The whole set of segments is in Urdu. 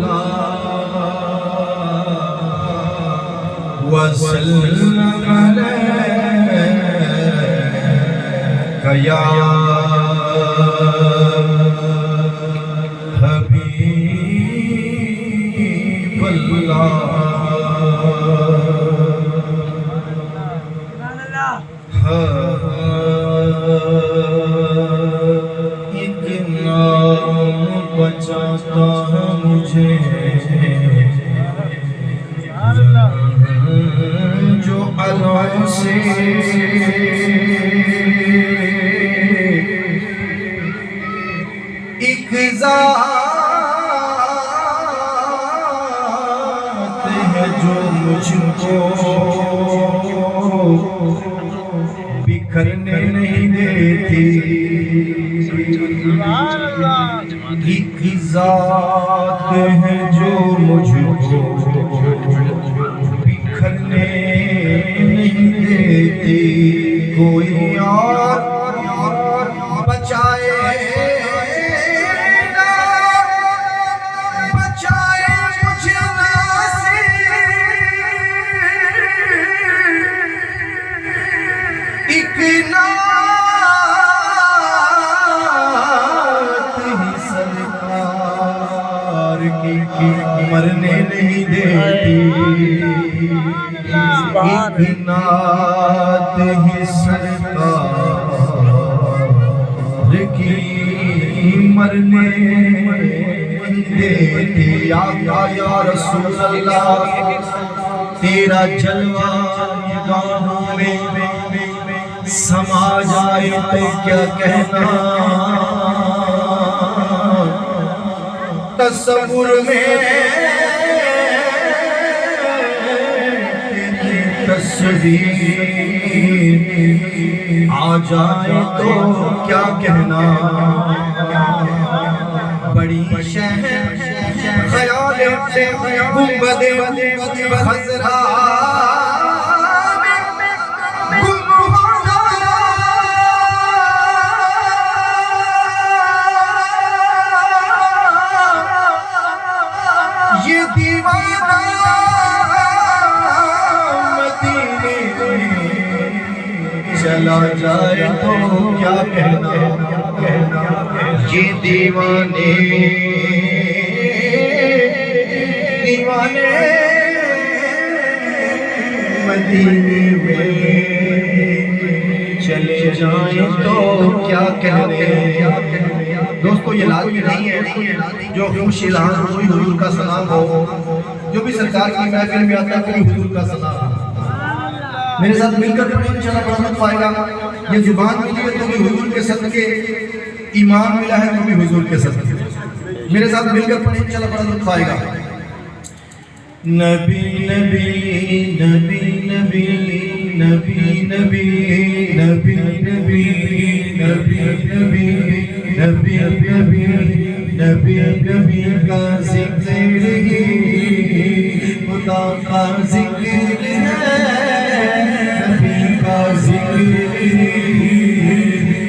الله وسلم عليك يا حبيب الله ایک نام بچاتا ہے مجھے جو علم سے ایک ذات ہے جو مجھ کو بکھرنے نہیں دیتی ایک ذات ہے جو مجھ کو بکھرنے نہیں دیتی کوئی اور بچائے نہ بچائے مجھے ناصر ایک نعت ہی سرکار کی مرنے نہیں دیتی ایک نعت ہی سرکار کی مرنے نہیں دیتی یا رسول اللہ تیرا جلوہ نگاہوں میں سما جائے تو کیا کہنا تصور میں تیری تصویر آ جائے تو کیا کہنا بڑی شہر خیال گنبد خضرا یہ دیوانہ مدینے چلا جائے تو کیا کہنا یہ دیوانے مدینے میں چلے جائیں تو کیا کہنے دوستو یہ لازمی نہیں ہے جو خوش الہان کوئی حضور کا سلام ہو جو بھی سرکار کی محفل میں آتا ہے کوئی حضور کا سلام ہو میرے ساتھ مل کر پڑھیں انشاءاللہ بڑا مت پائے گا یہ زبان ملی ہے تو بھی حضور کے صدقے ایمان ملا ہے تو بھی حضور کے صدقے میرے ساتھ مل کر پڑھیں انشاءاللہ بڑا مت پائے گا نبی نبی نبی نبی نبی نبی نبی نبی نبی نبی نبی نبی نبی نبی کا ذکر ہی خدا کا ذکر ہے نبی کا ذکر ہی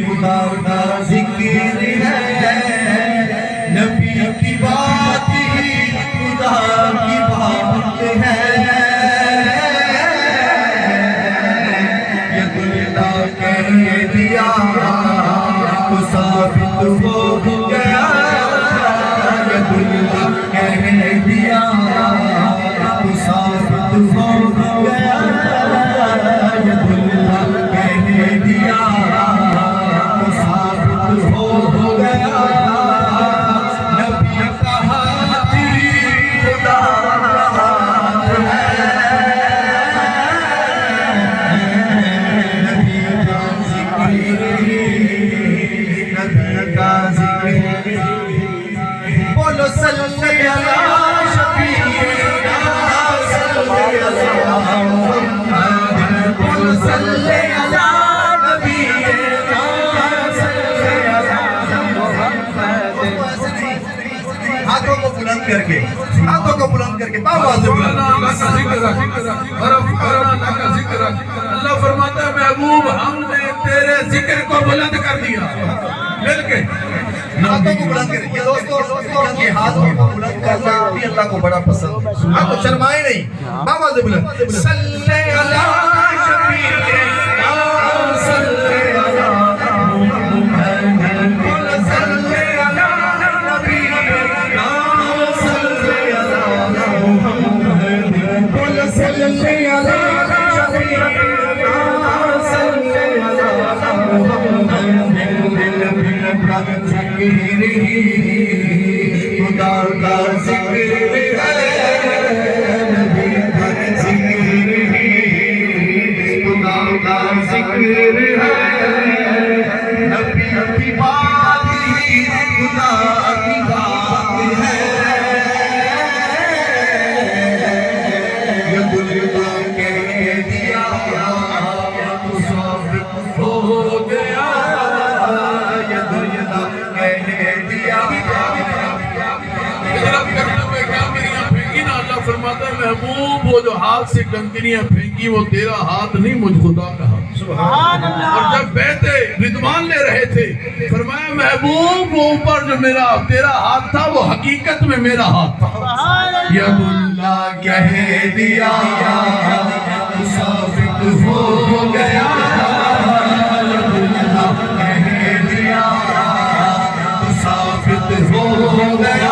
خدا کا ذکر ہے نبی کی بات ہی خدا کی بات ہے یہ اللہ کہہ دیا تو ثابت ہو گیا یہ اللہ کہہ دیا تو ثابت ہو گیا یہ اللہ کہہ دیا تو ثابت ہو گیا نبی کہا خدا بولو صلی علی شفیعنا صلی علی محمد بولو صلی علی نبینا صلی علی محمد ہاتھوں کو بلند کر کے آواز بلند اللہ کا ذکر اللہ فرماتا ہے محبوب ہم نے تیرے ذکر کو بلند کر دیا مل کے ہاتھوں کو بلند کریں یہ دوستو یہ ہاتھوں کو بلند کرنا بھی اللہ کو بڑا پسند ہے. آپ تو شرمائے نہیں, بابا سے بولے صلی اللہ خدا کا ذکر ہے, نبی کی بات ہی خدا کی بات ہے. یہ دل کو کہہ دیا تو ثابت ہو گیا, یہ دل کو کہہ دیا. فرماتا ہے محبوب وہ جو ہاتھ سے کنکریاں پھینکی وہ تیرا ہاتھ نہیں, مجھ خدا کا ہاتھ. سبحان اللہ. اور جب بیعت رضوان لے رہے تھے فرمایا محبوب وہ اوپر جو میرا تیرا ہاتھ تھا وہ حقیقت میں میرا ہاتھ تھا. ید اللہ کہہ دیا ثابت ہو گیا, ید اللہ کہہ دیا ثابت ہو گیا.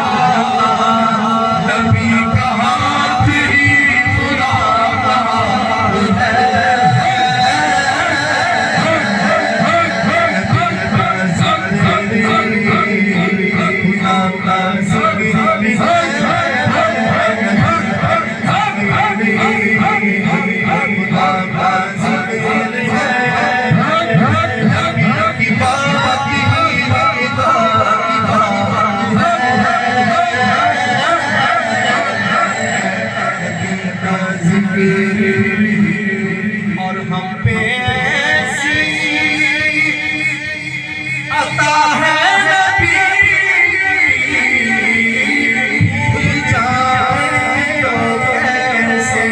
اور ہم پہ ایسی عطا ہے نبی, بھول جائیں تو کیسے.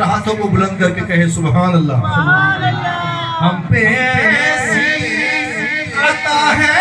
ہاتھوں کو بلند کر کے کہے سبحان اللہ. ہم پہ ایسی عطا ہے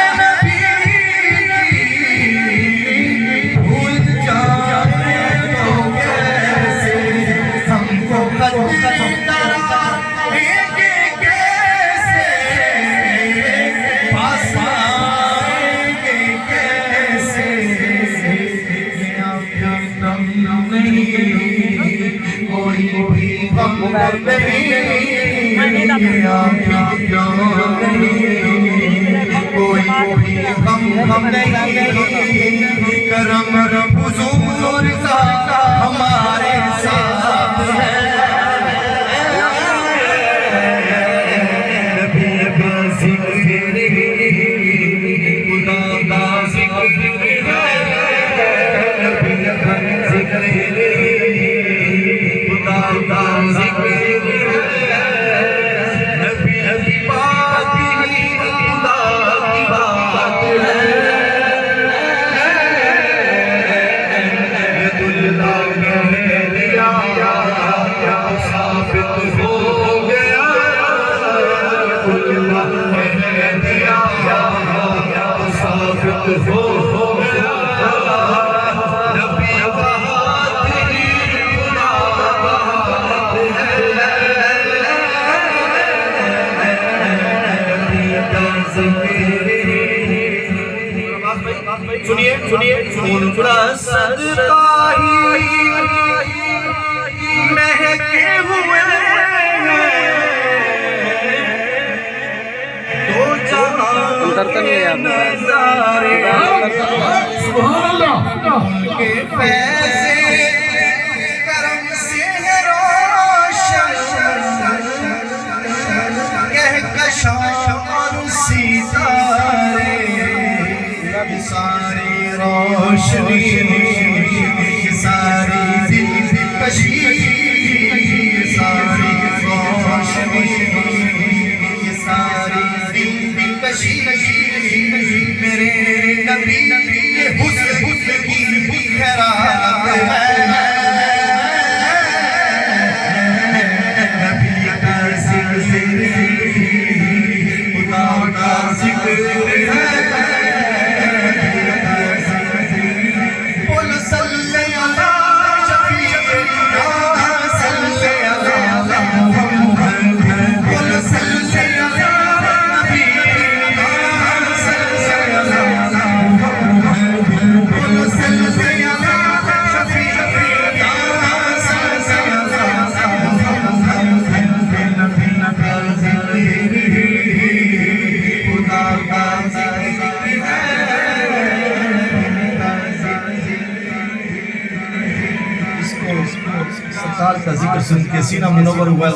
کرم حضور کا ہمارے ساتھ ہے. نبی کا ذکر خدا کا ذکر ہے, نبی کا ذکر خدا کا ذکر ہے, نبی کی بات ہی خدا کی بات ہے. سنیے سنیے ان کا صدقہ ہی مہکے ہوئے تو جہاں نظارے سبحان اللہ کے فیض کرم سے روشن کہکشاں ستارے ساری روشنی ساری دلکشی ساری روشنی ساری دلکشی میرے نبی کے حسن کی خیرات ہے. نبی کا ذکر خدا کا ذکر سرکار کا ذکر سن کے سینہ منور ہوا.